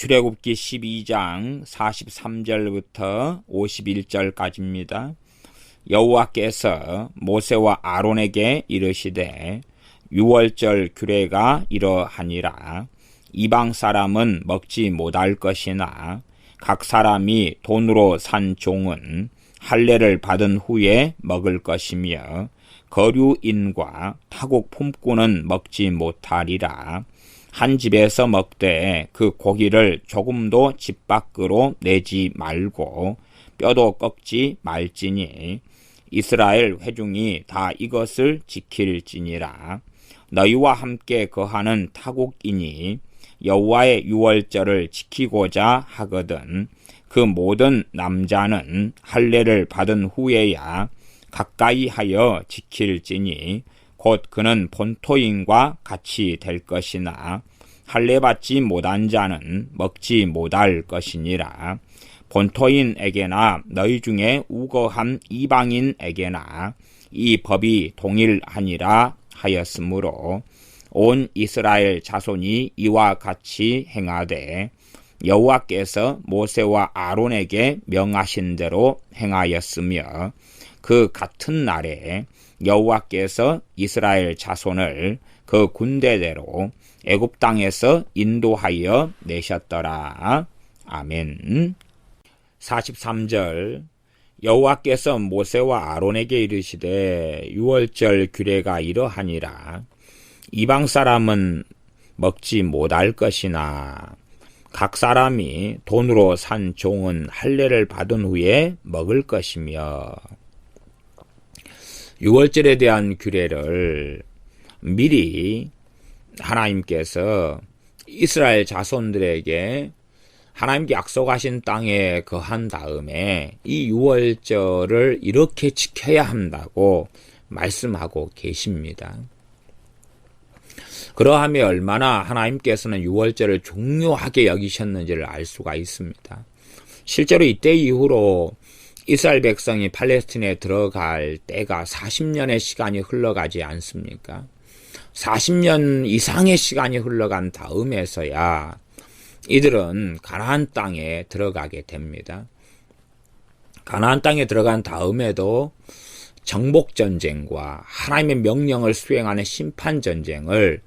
출애굽기 12장 43절부터 51절까지입니다. 여호와께서 모세와 아론에게 이르시되 유월절 규례가 이러하니라. 이방 사람은 먹지 못할 것이나 각 사람이 돈으로 산 종은 할례를 받은 후에 먹을 것이며 거류인과 타국 품꾼은 먹지 못하리라. 한 집에서 먹되 그 고기를 조금도 집 밖으로 내지 말고 뼈도 꺾지 말지니 이스라엘 회중이 다 이것을 지킬지니라. 너희와 함께 거하는 타국인이 여호와의 유월절을 지키고자 하거든 그 모든 남자는 할례를 받은 후에야 가까이 하여 지킬지니 곧 그는 본토인과 같이 될 것이나 할례 받지 못한 자는 먹지 못할 것이니라. 본토인에게나 너희 중에 우거한 이방인에게나 이 법이 동일하니라 하였으므로 온 이스라엘 자손이 이와 같이 행하되 여호와께서 모세와 아론에게 명하신 대로 행하였으며 그 같은 날에 여호와께서 이스라엘 자손을 그 군대대로 애굽 땅에서 인도하여 내셨더라. 아멘. 43절 여호와께서 모세와 아론에게 이르시되 유월절 규례가 이러하니라. 이방 사람은 먹지 못할 것이나 각 사람이 돈으로 산 종은 할례를 받은 후에 먹을 것이며 유월절에 대한 규례를 미리 하나님께서 이스라엘 자손들에게 하나님께 약속하신 땅에 거한 다음에 이 유월절을 이렇게 지켜야 한다고 말씀하고 계십니다. 그러하면 얼마나 하나님께서는 유월절을 중요하게 여기셨는지를 알 수가 있습니다. 실제로 이때 이후로 이스라엘 백성이 팔레스틴에 들어갈 때가 40년의 시간이 흘러가지 않습니까? 40년 이상의 시간이 흘러간 다음에서야 이들은 가나안 땅에 들어가게 됩니다. 가나안 땅에 들어간 다음에도 정복전쟁과 하나님의 명령을 수행하는 심판전쟁을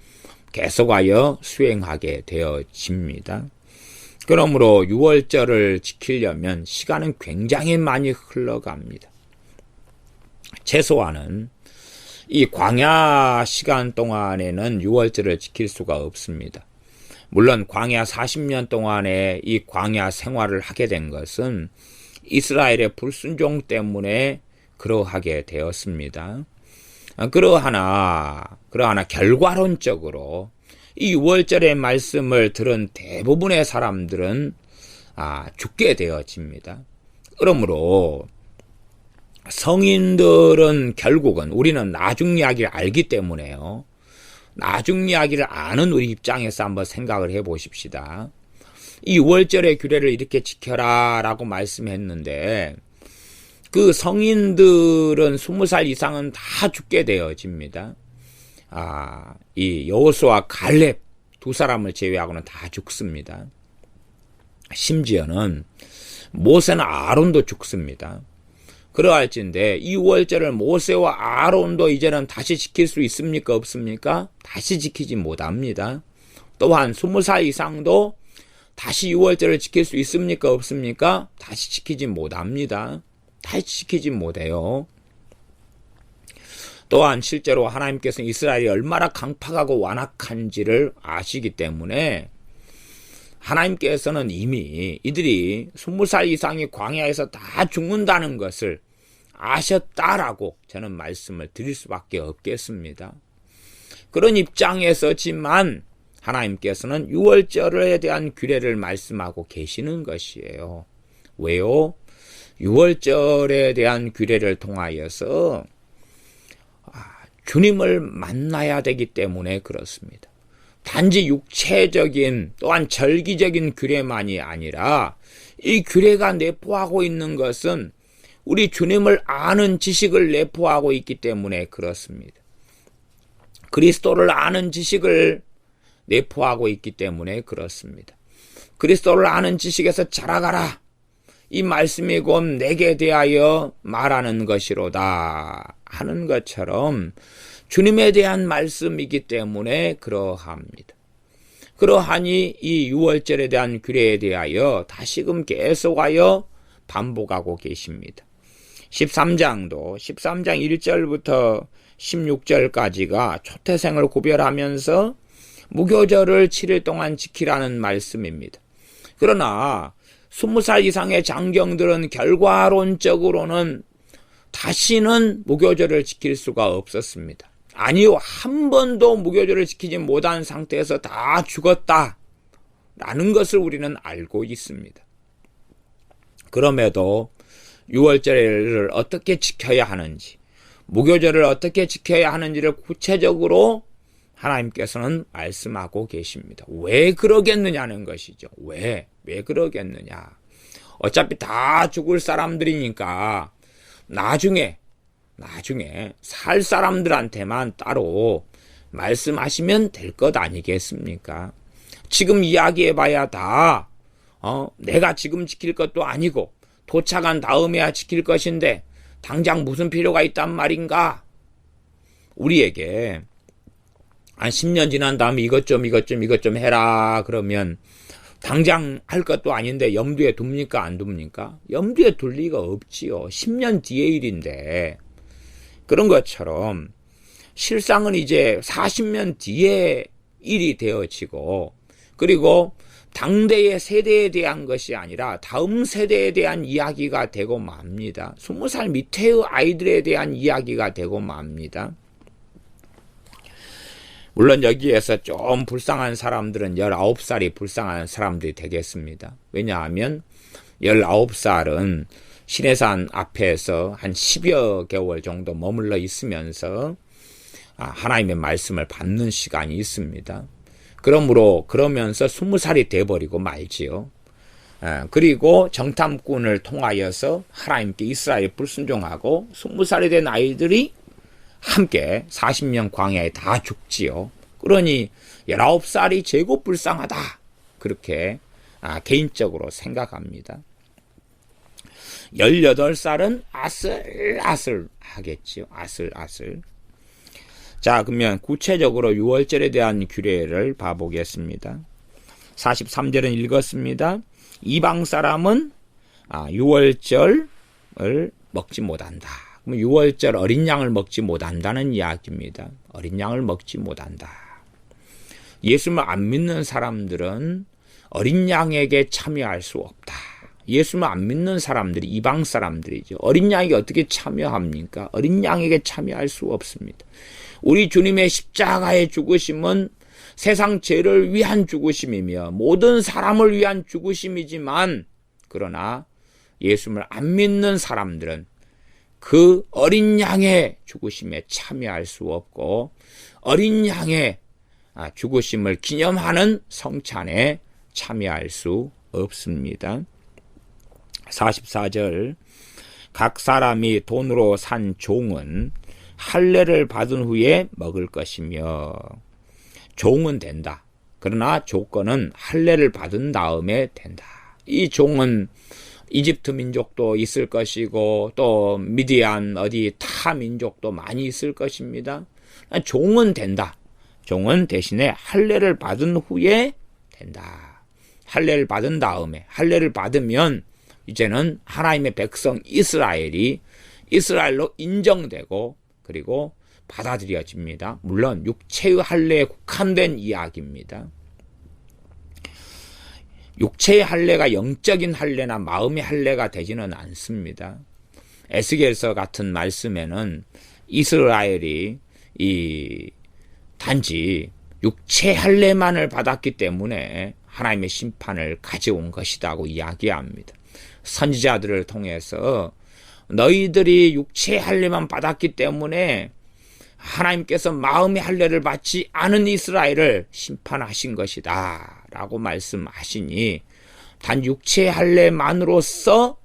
계속하여 수행하게 되어집니다. 그러므로 유월절을 지키려면 시간은 굉장히 많이 흘러갑니다. 최소한은 이 광야 시간 동안에는 유월절을 지킬 수가 없습니다. 물론 광야 40년 동안에 이 광야 생활을 하게 된 것은 이스라엘의 불순종 때문에 그러하게 되었습니다. 그러하나 결과론적으로 이 유월절의 말씀을 들은 대부분의 사람들은 죽게 되어집니다. 그러므로 성인들은 결국은 우리는 나중 이야기를 알기 때문에요. 나중 이야기를 아는 우리 입장에서 한번 생각을 해보십시다. 이 유월절의 규례를 이렇게 지켜라 라고 말씀했는데 그 성인들은 20살 이상은 다 죽게 되어집니다. 이 여호수아 갈렙 두 사람을 제외하고는 다 죽습니다. 심지어는 모세나 아론도 죽습니다. 그러할진데 이 유월절을 모세와 아론도 이제는 다시 지킬 수 있습니까? 없습니까? 다시 지키지 못합니다. 또한 20살 이상도 다시 유월절을 지킬 수 있습니까? 없습니까? 다시 지키지 못합니다. 다시 지키지 못해요. 또한 실제로 하나님께서는 이스라엘이 얼마나 강팍하고 완악한지를 아시기 때문에 하나님께서는 이미 이들이 20살 이상이 광야에서 다 죽는다는 것을 아셨다라고 저는 말씀을 드릴 수밖에 없겠습니다. 그런 입장에서지만 하나님께서는 유월절에 대한 규례를 말씀하고 계시는 것이에요. 왜요? 유월절에 대한 규례를 통하여서 주님을 만나야 되기 때문에 그렇습니다. 단지 육체적인 또한 절기적인 규례만이 아니라 이 규례가 내포하고 있는 것은 우리 주님을 아는 지식을 내포하고 있기 때문에 그렇습니다. 그리스도를 아는 지식을 내포하고 있기 때문에 그렇습니다. 그리스도를 아는 지식에서 자라가라. 이 말씀이 곧 내게 대하여 말하는 것이로다 하는 것처럼 주님에 대한 말씀이기 때문에 그러합니다. 그러하니 이 유월절에 대한 규례에 대하여 다시금 계속하여 반복하고 계십니다. 13장도 13장 1절부터 16절까지가 초태생을 구별하면서 무교절을 7일 동안 지키라는 말씀입니다. 그러나 20살 이상의 장경들은 결과론적으로는 다시는 무교절을 지킬 수가 없었습니다. 아니요, 한 번도 무교절을 지키지 못한 상태에서 다 죽었다라는 것을 우리는 알고 있습니다. 그럼에도 유월절을 어떻게 지켜야 하는지, 무교절을 어떻게 지켜야 하는지를 구체적으로 하나님께서는 말씀하고 계십니다. 왜 그러겠느냐는 것이죠. 왜 그러겠느냐. 어차피 다 죽을 사람들이니까 나중에 살 사람들한테만 따로 말씀하시면 될 것 아니겠습니까? 지금 이야기해봐야 다 내가 지금 지킬 것도 아니고 도착한 다음에야 지킬 것인데 당장 무슨 필요가 있단 말인가? 우리에게 한 10년 지난 다음에 이것 좀 해라 그러면 당장 할 것도 아닌데 염두에 둡니까 안 둡니까? 염두에 둘 리가 없지요. 10년 뒤의 일인데. 그런 것처럼 실상은 이제 40년 뒤의 일이 되어지고, 그리고 당대의 세대에 대한 것이 아니라 다음 세대에 대한 이야기가 되고 맙니다. 20살 밑에의 아이들에 대한 이야기가 되고 맙니다. 물론 여기에서 좀 불쌍한 사람들은 19살이 불쌍한 사람들이 되겠습니다. 왜냐하면 19살은 시내산 앞에서 한 10여 개월 정도 머물러 있으면서 하나님의 말씀을 받는 시간이 있습니다. 그러면서 20살이 돼버리고 말지요. 그리고 정탐꾼을 통하여서 하나님께 이스라엘 불순종하고 20살이 된 아이들이 함께 40년 광야에 다 죽지요. 그러니 19살이 제곱 불쌍하다. 그렇게 개인적으로 생각합니다. 18살은 아슬아슬 하겠지요. 아슬아슬. 자, 그러면 구체적으로 유월절에 대한 규례를 봐보겠습니다. 43절은 읽었습니다. 이방 사람은 유월절을 먹지 못한다. 그럼 유월절 어린 양을 먹지 못한다는 이야기입니다. 어린 양을 먹지 못한다. 예수를 안 믿는 사람들은 어린 양에게 참여할 수 없다. 예수를 안 믿는 사람들이 이방 사람들이죠. 어린 양에게 어떻게 참여합니까? 어린 양에게 참여할 수 없습니다. 우리 주님의 십자가의 죽으심은 세상 죄를 위한 죽으심이며 모든 사람을 위한 죽으심이지만, 그러나 예수를 안 믿는 사람들은 그 어린 양의 죽으심에 참여할 수 없고 어린 양의 죽으심을 기념하는 성찬에 참여할 수 없습니다. 44절 각 사람이 돈으로 산 종은 할례를 받은 후에 먹을 것이며, 종은 된다. 그러나 조건은 할례를 받은 다음에 된다. 이 종은 이집트 민족도 있을 것이고 또 미디안 어디 타 민족도 많이 있을 것입니다. 종은 된다. 종은 대신에 할례를 받은 후에 된다. 할례를 받은 다음에, 할례를 받으면 이제는 하나님의 백성 이스라엘로 인정되고 그리고 받아들여집니다. 물론 육체의 할례에 국한된 이야기입니다. 육체의 할례가 영적인 할례나 마음의 할례가 되지는 않습니다. 에스겔서 같은 말씀에는 이스라엘이 단지 육체 할례만을 받았기 때문에 하나님의 심판을 가져온 것이라고 이야기합니다. 선지자들을 통해서 너희들이 육체 할례만 받았기 때문에 하나님께서 마음의 할례를 받지 않은 이스라엘을 심판하신 것이다 라고 말씀하시니, 단 육체 할례만으로서는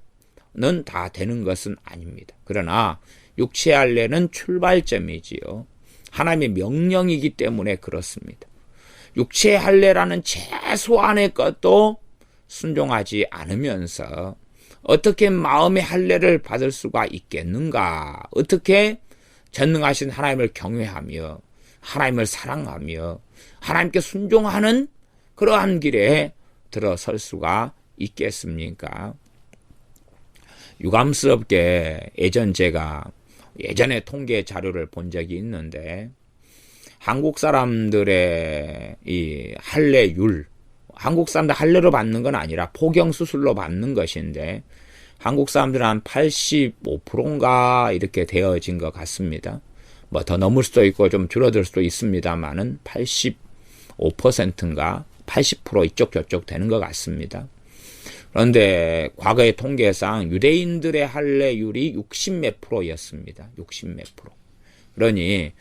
다 되는 것은 아닙니다. 그러나 육체 할례는 출발점이지요. 하나님의 명령이기 때문에 그렇습니다. 육체의 할례라는 최소한의 것도 순종하지 않으면서 어떻게 마음의 할례를 받을 수가 있겠는가? 어떻게 전능하신 하나님을 경외하며 하나님을 사랑하며 하나님께 순종하는 그러한 길에 들어설 수가 있겠습니까? 유감스럽게 예전에 통계 자료를 본 적이 있는데 한국 사람들의 이 할례율, 한국 사람들 할례로 받는 건 아니라 포경 수술로 받는 것인데 한국 사람들은 한 85%인가 이렇게 되어진 것 같습니다. 뭐 더 넘을 수도 있고 좀 줄어들 수도 있습니다만은 85%인가 80% 이쪽 저쪽 되는 것 같습니다. 그런데 과거의 통계상 유대인들의 할례율이 60몇 %였습니다. 60몇 %. 그러니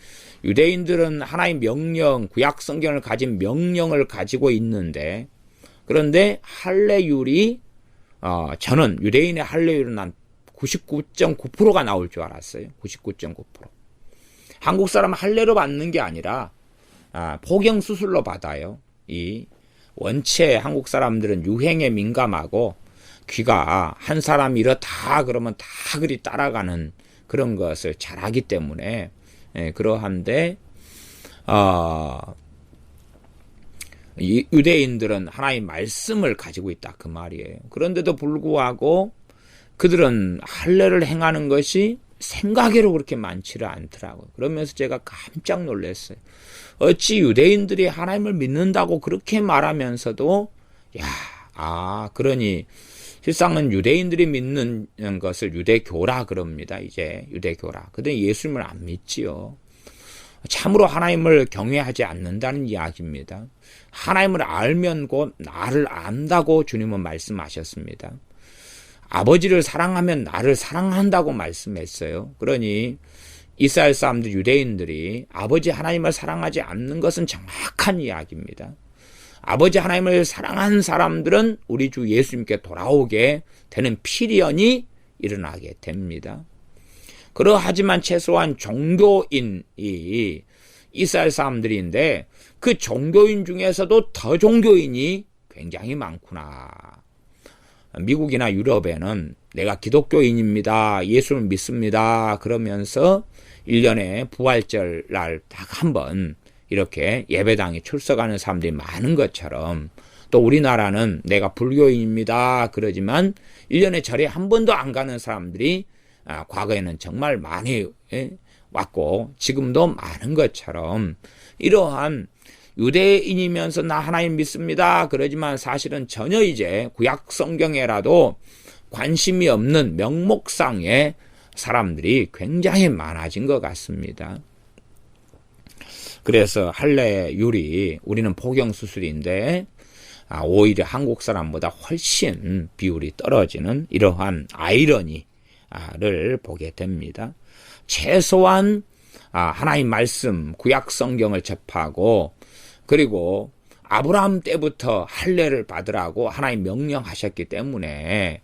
유대인들은 하나의 명령, 구약 성경을 가진 명령을 가지고 있는데 그런데 할례율이 저는 유대인의 할례율은 한 99.9%가 나올 줄 알았어요. 99.9%. 한국 사람은 할례로 받는 게 아니라 포경 수술로 받아요. 이 원체 한국 사람들은 유행에 민감하고 귀가 한 사람이 이렇다 그러면 다 그리 따라가는 그런 것을 잘하기 때문에 그러한데 유대인들은 하나의 말씀을 가지고 있다 그 말이에요. 그런데도 불구하고 그들은 할례를 행하는 것이 생각외로 그렇게 많지를 않더라고요. 그러면서 제가 깜짝 놀랐어요. 어찌 유대인들이 하나님을 믿는다고 그렇게 말하면서도 그러니 실상은 유대인들이 믿는 것을 유대교라 그럽니다. 이제 유대교라. 그들은 예수님을 안 믿지요. 참으로 하나님을 경외하지 않는다는 이야기입니다. 하나님을 알면 곧 나를 안다고 주님은 말씀하셨습니다. 아버지를 사랑하면 나를 사랑한다고 말씀했어요. 그러니 이스라엘 사람들 유대인들이 아버지 하나님을 사랑하지 않는 것은 정확한 이야기입니다. 아버지 하나님을 사랑한 사람들은 우리 주 예수님께 돌아오게 되는 필연이 일어나게 됩니다. 그러하지만 최소한 종교인이 이스라엘 사람들인데 그 종교인 중에서도 더 종교인이 굉장히 많구나. 미국이나 유럽에는 내가 기독교인입니다. 예수를 믿습니다. 그러면서 1년에 부활절 날 딱 한 번 이렇게 예배당에 출석하는 사람들이 많은 것처럼 또 우리나라는 내가 불교인입니다. 그러지만 1년에 절에 한 번도 안 가는 사람들이 과거에는 정말 많이 왔고 지금도 많은 것처럼 이러한 유대인이면서 나 하나님 믿습니다. 그러지만 사실은 전혀 이제 구약 성경에라도 관심이 없는 명목상의 사람들이 굉장히 많아진 것 같습니다. 그래서 할례율이 우리는 포경수술인데 오히려 한국 사람보다 훨씬 비율이 떨어지는 이러한 아이러니를 보게 됩니다. 최소한 하나님 말씀 구약 성경을 접하고 그리고 아브라함 때부터 할례를 받으라고 하나님 명령하셨기 때문에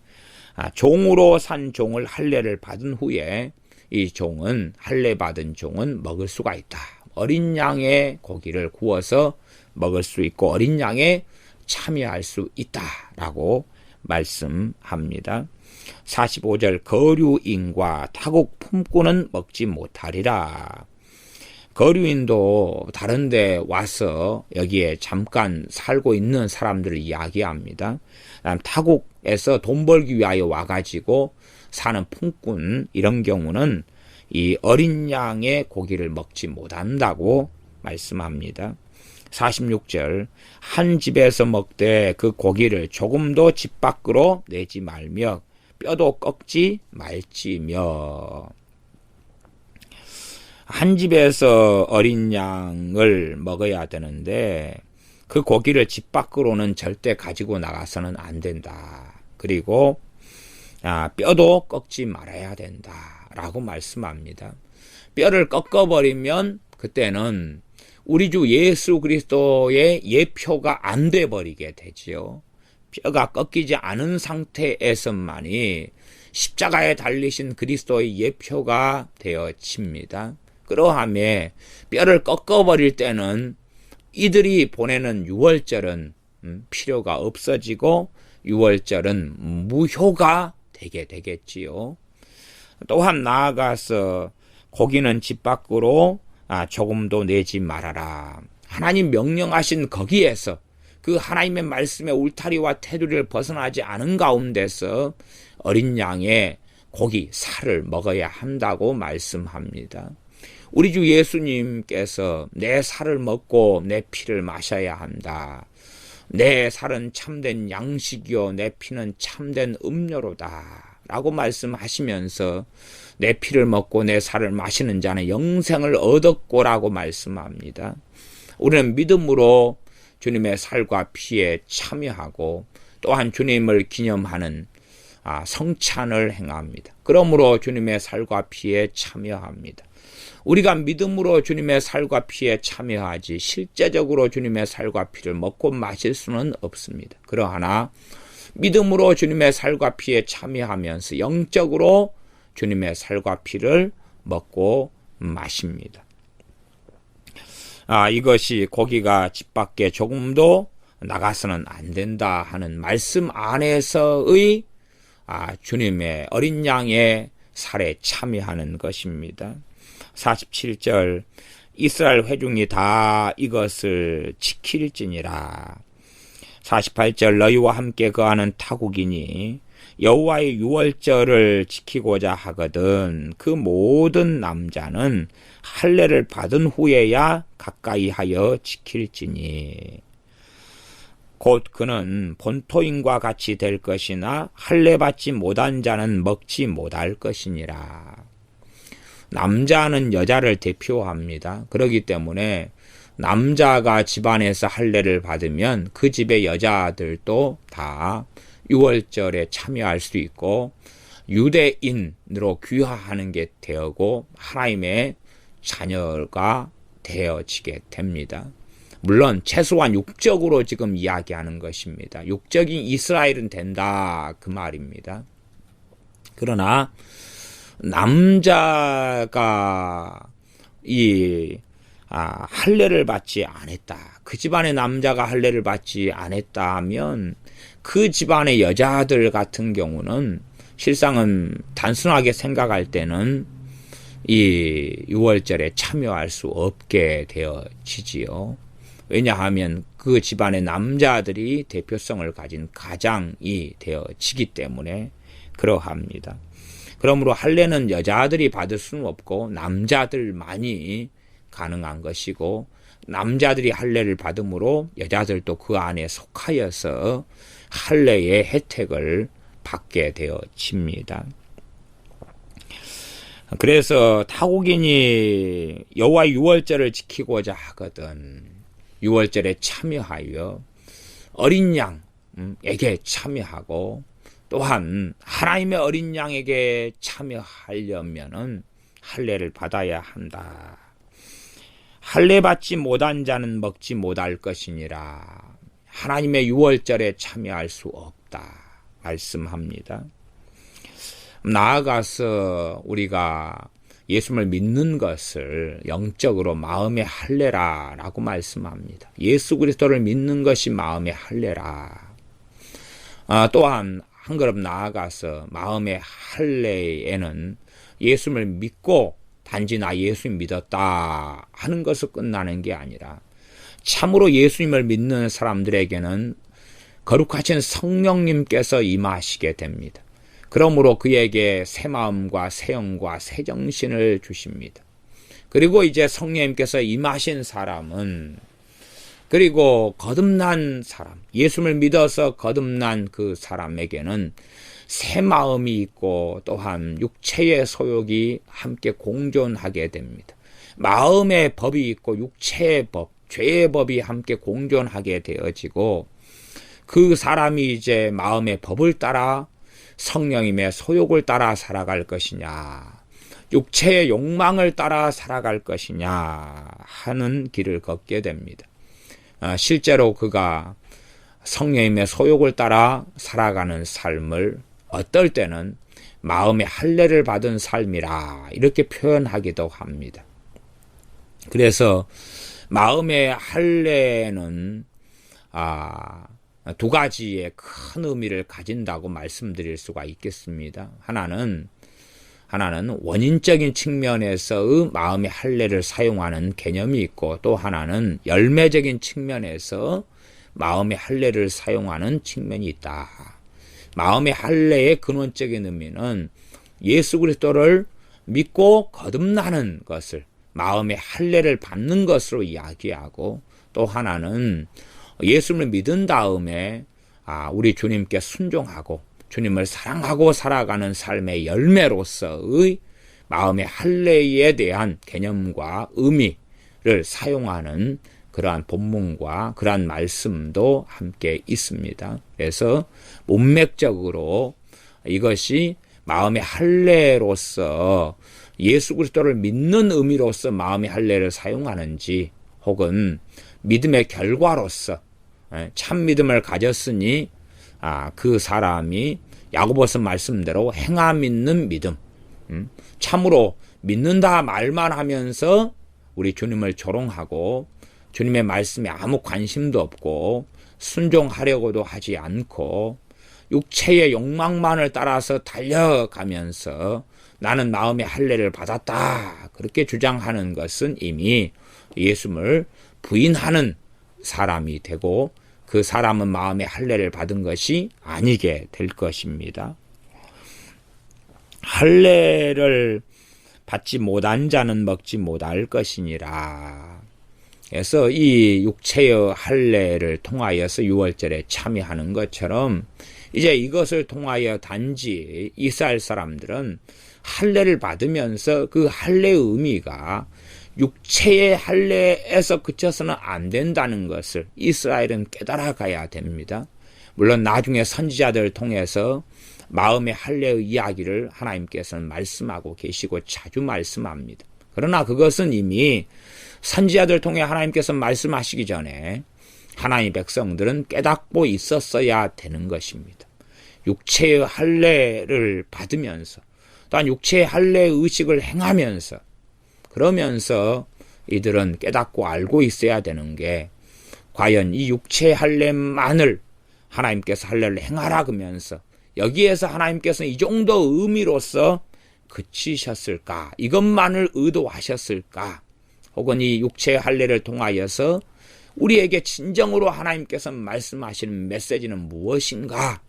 종으로 산 종을 할례를 받은 후에 이 종은 할례 받은 종은 먹을 수가 있다. 어린 양의 고기를 구워서 먹을 수 있고 어린 양에 참여할 수 있다라고 말씀합니다. 45절 거류인과 타국 품꾼은 먹지 못하리라. 거류인도 다른 데 와서 여기에 잠깐 살고 있는 사람들을 이야기합니다. 타국에서 돈 벌기 위하여 와가지고 사는 품꾼 이런 경우는 이 어린 양의 고기를 먹지 못한다고 말씀합니다. 46절 한 집에서 먹되 그 고기를 조금도 집 밖으로 내지 말며 뼈도 꺾지 말지며. 한 집에서 어린 양을 먹어야 되는데 그 고기를 집 밖으로는 절대 가지고 나가서는 안 된다. 그리고 뼈도 꺾지 말아야 된다라고 말씀합니다. 뼈를 꺾어버리면 그때는 우리 주 예수 그리스도의 예표가 안 돼 버리게 되지요. 뼈가 꺾이지 않은 상태에서만이 십자가에 달리신 그리스도의 예표가 되어집니다. 그러함에 뼈를 꺾어버릴 때는 이들이 보내는 유월절은 필요가 없어지고 유월절은 무효가 되게 되겠지요. 또한 나아가서 고기는 집 밖으로 조금도 내지 말아라. 하나님 명령하신 거기에서 그 하나님의 말씀의 울타리와 테두리를 벗어나지 않은 가운데서 어린 양의 고기, 살을 먹어야 한다고 말씀합니다. 우리 주 예수님께서 내 살을 먹고 내 피를 마셔야 한다. 내 살은 참된 양식이요 내 피는 참된 음료로다 라고 말씀하시면서 내 피를 먹고 내 살을 마시는 자는 영생을 얻었고라고 말씀합니다. 우리는 믿음으로 주님의 살과 피에 참여하고 또한 주님을 기념하는 성찬을 행합니다. 그러므로 주님의 살과 피에 참여합니다. 우리가 믿음으로 주님의 살과 피에 참여하지 실제적으로 주님의 살과 피를 먹고 마실 수는 없습니다. 그러하나 믿음으로 주님의 살과 피에 참여하면서 영적으로 주님의 살과 피를 먹고 마십니다. 이것이 고기가 집 밖에 조금도 나가서는 안 된다 하는 말씀 안에서의 주님의 어린 양의 살에 참여하는 것입니다. 47절 이스라엘 회중이 다 이것을 지킬지니라. 48절 너희와 함께 거하는 타국이니 여호와의 유월절을 지키고자 하거든 그 모든 남자는 할례를 받은 후에야 가까이 하여 지킬지니 곧 그는 본토인과 같이 될 것이나 할례 받지 못한 자는 먹지 못할 것이니라. 남자는 여자를 대표합니다. 그렇기 때문에 남자가 집안에서 할례를 받으면 그 집의 여자들도 다 유월절에 참여할 수 있고 유대인으로 귀화하는 게 되고 하나님의 자녀가 되어지게 됩니다. 물론 최소한 육적으로 지금 이야기하는 것입니다. 육적인 이스라엘은 된다 그 말입니다. 그러나 남자가 할례를 받지 않았다. 그 집안의 남자가 할례를 받지 않았다 하면 그 집안의 여자들 같은 경우는 실상은 단순하게 생각할 때는 이 유월절에 참여할 수 없게 되어지지요. 왜냐하면 그 집안의 남자들이 대표성을 가진 가장이 되어지기 때문에 그러합니다. 그러므로 할례는 여자들이 받을 수는 없고 남자들만이 가능한 것이고 남자들이 할례를 받음으로 여자들도 그 안에 속하여서 할례의 혜택을 받게 되어집니다. 그래서 타국인이 여호와의 유월절을 지키고자 하거든 유월절에 참여하여 어린 양에게 참여하고 또한 하나님의 어린 양에게 참여하려면은 할례를 받아야 한다. 할례 받지 못한 자는 먹지 못할 것이니라. 하나님의 유월절에 참여할 수 없다 말씀합니다. 나아가서 우리가 예수님을 믿는 것을 영적으로 마음의 할례라라고 말씀합니다. 예수 그리스도를 믿는 것이 마음의 할례라. 또한 한 걸음 나아가서 마음의 할례에는 예수님을 믿고 단지 나 예수님 믿었다 하는 것으로 끝나는 게 아니라 참으로 예수님을 믿는 사람들에게는 거룩하신 성령님께서 임하시게 됩니다. 그러므로 그에게 새 마음과 새 영과 새 정신을 주십니다. 그리고 이제 성령님께서 임하신 사람은 그리고 거듭난 사람, 예수님을 믿어서 거듭난 그 사람에게는 새 마음이 있고 또한 육체의 소욕이 함께 공존하게 됩니다. 마음의 법이 있고 육체의 법, 죄의 법이 함께 공존하게 되어지고 그 사람이 이제 마음의 법을 따라 성령님의 소욕을 따라 살아갈 것이냐, 육체의 욕망을 따라 살아갈 것이냐 하는 길을 걷게 됩니다. 실제로 그가 성령님의 소욕을 따라 살아가는 삶을 어떨 때는 마음의 할례를 받은 삶이라 이렇게 표현하기도 합니다. 그래서 마음의 할례는 두 가지의 큰 의미를 가진다고 말씀드릴 수가 있겠습니다. 하나는 원인적인 측면에서의 마음의 할례를 사용하는 개념이 있고, 또 하나는 열매적인 측면에서 마음의 할례를 사용하는 측면이 있다. 마음의 할례의 근원적인 의미는 예수 그리스도를 믿고 거듭나는 것을, 마음의 할례를 받는 것으로 이야기하고, 또 하나는 예수를 믿은 다음에 우리 주님께 순종하고 주님을 사랑하고 살아가는 삶의 열매로서의 마음의 할례에 대한 개념과 의미를 사용하는 그러한 본문과 그러한 말씀도 함께 있습니다. 그래서 문맥적으로 이것이 마음의 할례로서 예수 그리스도를 믿는 의미로서 마음의 할례를 사용하는지, 혹은 믿음의 결과로서 참 믿음을 가졌으니 그 사람이 야고보서 말씀대로 행함 있는 믿음, 참으로 믿는다 말만 하면서 우리 주님을 조롱하고 주님의 말씀에 아무 관심도 없고 순종하려고도 하지 않고 육체의 욕망만을 따라서 달려가면서 나는 마음의 할례를 받았다, 그렇게 주장하는 것은 이미 예수를 부인하는 사람이 되고, 그 사람은 마음의 할례를 받은 것이 아니게 될 것입니다. 할례를 받지 못한 자는 먹지 못할 것이니라. 그래서 이 육체의 할례를 통하여서 유월절에 참여하는 것처럼 이제 이것을 통하여 단지 이스라엘 사람들은 할례를 받으면서 그 할례의 의미가 육체의 할례에서 그쳐서는 안 된다는 것을 이스라엘은 깨달아가야 됩니다. 물론 나중에 선지자들을 통해서 마음의 할례의 이야기를 하나님께서는 말씀하고 계시고 자주 말씀합니다. 그러나 그것은 이미 선지자들을 통해 하나님께서 말씀하시기 전에 하나님의 백성들은 깨닫고 있었어야 되는 것입니다. 육체의 할례를 받으면서, 또한 육체의 할례의 의식을 행하면서, 그러면서 이들은 깨닫고 알고 있어야 되는 게, 과연 이 육체의 할례만을 하나님께서 할례를 행하라 그러면서 여기에서 하나님께서는 이 정도 의미로서 그치셨을까? 이것만을 의도하셨을까? 혹은 이 육체의 할례를 통하여서 우리에게 진정으로 하나님께서 말씀하시는 메시지는 무엇인가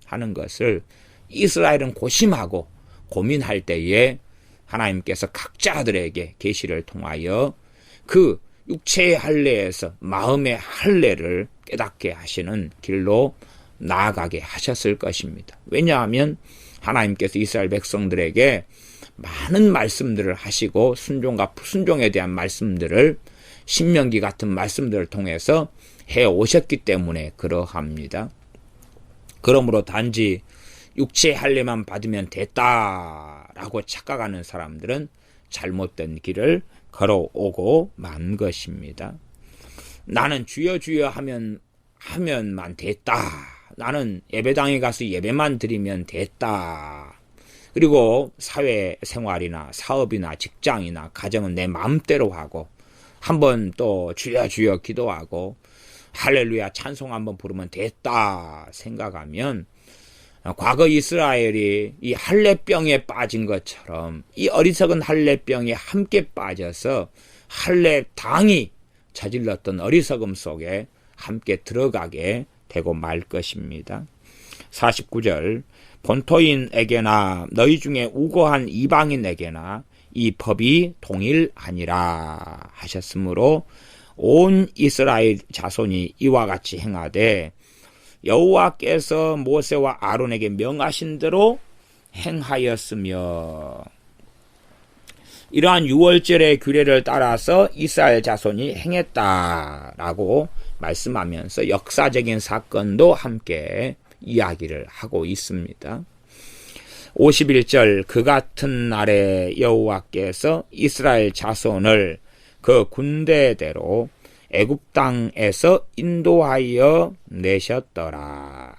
하는 것을 이스라엘은 고심하고 고민할 때에 하나님께서 각자들에게 계시를 통하여 그 육체의 할례에서 마음의 할례를 깨닫게 하시는 길로 나아가게 하셨을 것입니다. 왜냐하면 하나님께서 이스라엘 백성들에게 많은 말씀들을 하시고 순종과 불순종에 대한 말씀들을 신명기 같은 말씀들을 통해서 해오셨기 때문에 그러합니다. 그러므로 단지 육체의 할례만 받으면 됐다라고 착각하는 사람들은 잘못된 길을 걸어오고 만 것입니다. 나는 주여 주여 하면만 됐다. 나는 예배당에 가서 예배만 드리면 됐다. 그리고 사회생활이나 사업이나 직장이나 가정은 내 마음대로 하고, 한번 또 주여 주여 기도하고 할렐루야 찬송 한번 부르면 됐다 생각하면, 과거 이스라엘이 이 할례병에 빠진 것처럼 이 어리석은 할례병에 함께 빠져서 할례당이 저질렀던 어리석음 속에 함께 들어가게 되고 말 것입니다. 49절, 본토인에게나 너희 중에 우고한 이방인에게나 이 법이 동일하니라 하셨으므로 온 이스라엘 자손이 이와 같이 행하되 여호와께서 모세와 아론에게 명하신 대로 행하였으며, 이러한 유월절의 규례를 따라서 이스라엘 자손이 행했다라고 말씀하면서 역사적인 사건도 함께 이야기를 하고 있습니다. 51절, 그 같은 날에 여호와께서 이스라엘 자손을 그 군대대로 애굽 땅에서 인도하여 내셨더라.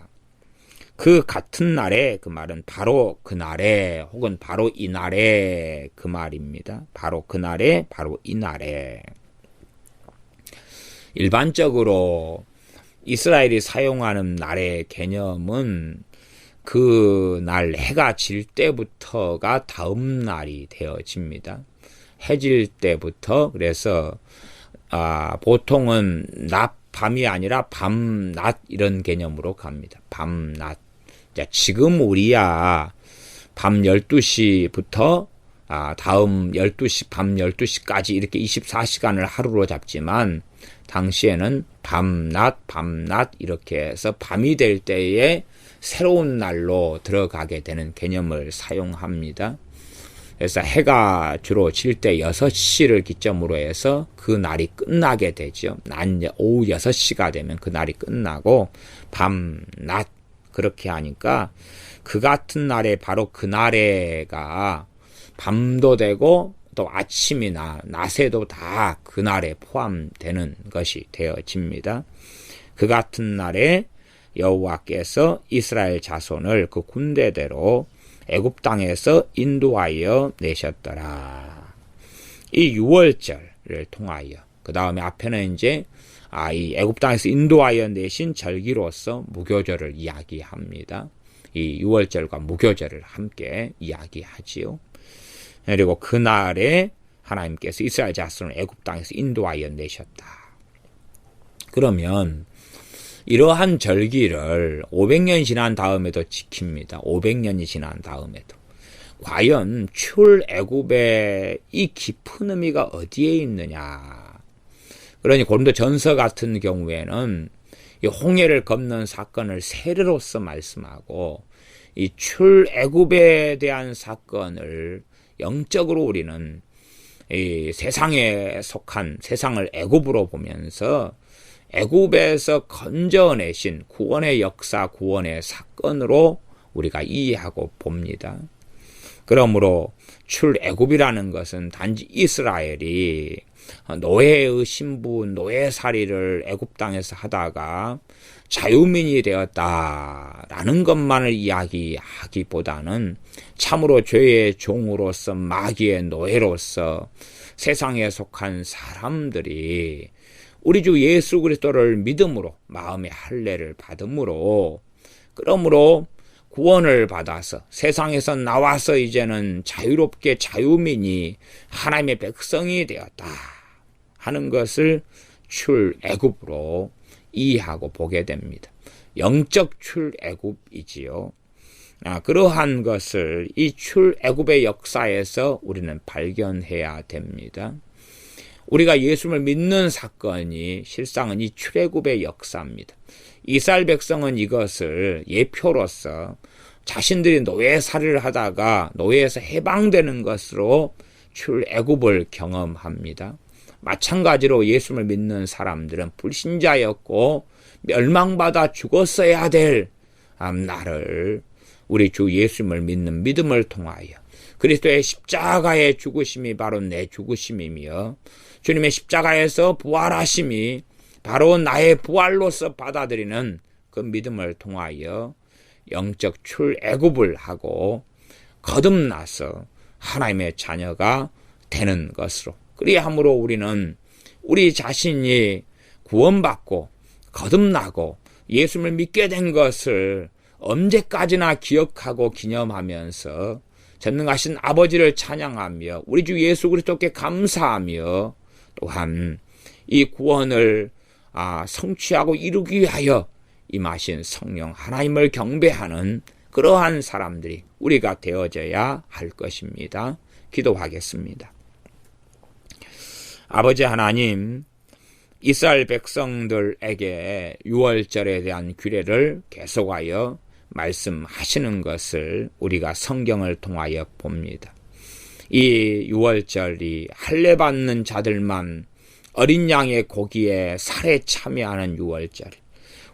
그 같은 날에, 그 말은 바로 그 날에 혹은 바로 이 날에 그 말입니다. 바로 그 날에, 바로 이 날에. 일반적으로 이스라엘이 사용하는 날의 개념은 그 날 해가 질 때부터가 다음 날이 되어집니다. 해질 때부터. 그래서 보통은 밤이 아니라 밤낮 이런 개념으로 갑니다. 밤낮. 지금 우리야 밤 12시부터 다음 12시, 밤 12시까지 이렇게 24시간을 하루로 잡지만 당시에는 밤낮 이렇게 해서 밤이 될 때에 새로운 날로 들어가게 되는 개념을 사용합니다. 그래서 해가 주로 질 때 6시를 기점으로 해서 그 날이 끝나게 되죠. 오후 6시가 되면 그 날이 끝나고 밤낮 그렇게 하니까 그 같은 날에 바로 그 날에가 밤도 되고 또 아침이나 낮에도 다 그 날에 포함되는 것이 되어집니다. 그 같은 날에 여호와께서 이스라엘 자손을 그 군대대로 애굽 땅에서 인도하여 내셨더라. 이 6월절을 통하여 그 다음에 앞에는 이제 이 애굽 땅에서 인도하여 내신 절기로서 무교절을 이야기합니다. 이 6월절과 무교절을 함께 이야기하지요. 그리고 그날에 하나님께서 이스라엘 자손을 애굽 땅에서 인도하여 내셨다. 그러면 이러한 절기를 500년 지난 다음에도 지킵니다. 500년이 지난 다음에도. 과연 출애굽의 이 깊은 의미가 어디에 있느냐. 그러니 고린도전서 같은 경우에는 이 홍해를 건넌 사건을 세례로서 말씀하고 이 출애굽에 대한 사건을 영적으로 우리는 이 세상에 속한 세상을 애굽으로 보면서 애굽에서 건져내신 구원의 역사, 구원의 사건으로 우리가 이해하고 봅니다. 그러므로 출애굽이라는 것은 단지 이스라엘이 노예의 신분, 노예살이를 애굽 땅에서 하다가 자유민이 되었다라는 것만을 이야기하기보다는 참으로 죄의 종으로서 마귀의 노예로서 세상에 속한 사람들이 우리 주 예수 그리스도를 믿음으로 마음의 할례를 받음으로 그러므로 구원을 받아서 세상에서 나와서 이제는 자유롭게 자유민이 하나님의 백성이 되었다 하는 것을 출애굽으로 이해하고 보게 됩니다. 영적 출애굽이지요. 그러한 것을 이 출애굽의 역사에서 우리는 발견해야 됩니다. 우리가 예수를 믿는 사건이 실상은 이 출애굽의 역사입니다. 이스라엘 백성은 이것을 예표로서 자신들이 노예살이를 하다가 노예에서 해방되는 것으로 출애굽을 경험합니다. 마찬가지로 예수를 믿는 사람들은 불신자였고 멸망받아 죽었어야 될 나를 우리 주 예수를 믿는 믿음을 통하여 그리스도의 십자가의 죽으심이 바로 내 죽으심이며 주님의 십자가에서 부활하심이 바로 나의 부활로서 받아들이는 그 믿음을 통하여 영적 출애굽을 하고 거듭나서 하나님의 자녀가 되는 것으로 그리함으로 우리는 우리 자신이 구원받고 거듭나고 예수를 믿게 된 것을 언제까지나 기억하고 기념하면서 전능하신 아버지를 찬양하며 우리 주 예수 그리스도께 감사하며 또한 이 구원을 성취하고 이루기 위하여 임하신 성령 하나님을 경배하는 그러한 사람들이 우리가 되어져야 할 것입니다. 기도하겠습니다. 아버지 하나님, 이스라엘 백성들에게 유월절에 대한 규례를 계속하여 말씀하시는 것을 우리가 성경을 통하여 봅니다. 이 유월절이 할례 받는 자들만 어린 양의 고기에 살에 참여하는 유월절,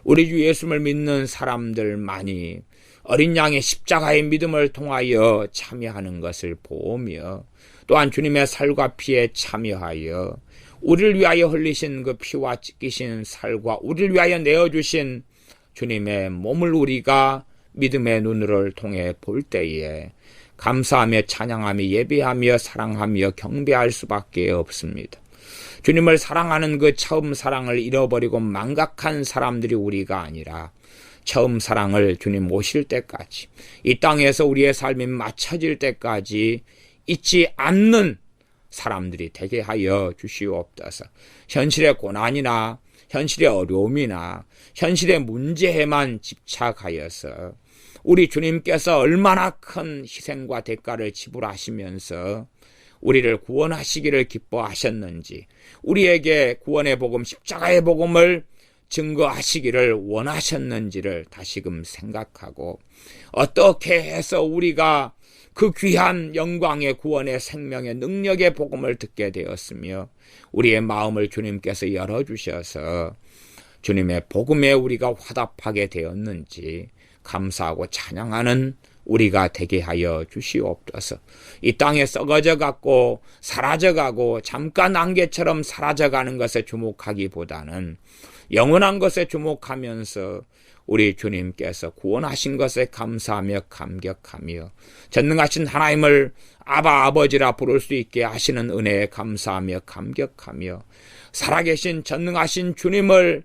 우리 주 예수를 믿는 사람들만이 어린 양의 십자가의 믿음을 통하여 참여하는 것을 보며 또한 주님의 살과 피에 참여하여 우리를 위하여 흘리신 그 피와 찢기신 살과 우리를 위하여 내어주신 주님의 몸을 우리가 믿음의 눈을 통해 볼 때에 감사하며 찬양하며 예배하며 사랑하며 경배할 수밖에 없습니다. 주님을 사랑하는 그 처음 사랑을 잃어버리고 망각한 사람들이 우리가 아니라 처음 사랑을 주님 오실 때까지, 이 땅에서 우리의 삶이 맞춰질 때까지 잊지 않는 사람들이 되게 하여 주시옵소서. 현실의 고난이나 현실의 어려움이나 현실의 문제에만 집착하여서 우리 주님께서 얼마나 큰 희생과 대가를 지불하시면서 우리를 구원하시기를 기뻐하셨는지, 우리에게 구원의 복음, 십자가의 복음을 증거하시기를 원하셨는지를 다시금 생각하고, 어떻게 해서 우리가 그 귀한 영광의 구원의 생명의 능력의 복음을 듣게 되었으며 우리의 마음을 주님께서 열어주셔서 주님의 복음에 우리가 화답하게 되었는지 감사하고 찬양하는 우리가 되게 하여 주시옵소서. 이 땅에 썩어져 갔고 사라져가고 잠깐 안개처럼 사라져가는 것에 주목하기보다는 영원한 것에 주목하면서 우리 주님께서 구원하신 것에 감사하며 감격하며 전능하신 하나님을 아바 아버지라 부를 수 있게 하시는 은혜에 감사하며 감격하며 살아계신 전능하신 주님을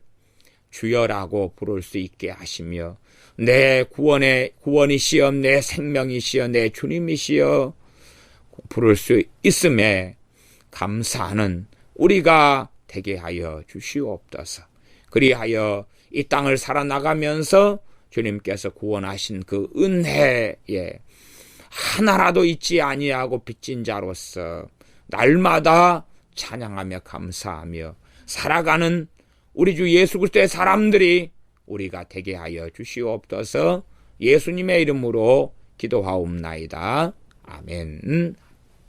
주여라고 부를 수 있게 하시며 내 구원이시여 내 생명이시여 내 주님이시여 부를 수 있음에 감사하는 우리가 되게 하여 주시옵소서. 그리하여 이 땅을 살아나가면서 주님께서 구원하신 그 은혜에 하나라도 잊지 아니하고 빚진 자로서 날마다 찬양하며 감사하며 살아가는 우리 주 예수 그리스도의 사람들이 우리가 되게 하여 주시옵소서. 예수님의 이름으로 기도하옵나이다. 아멘.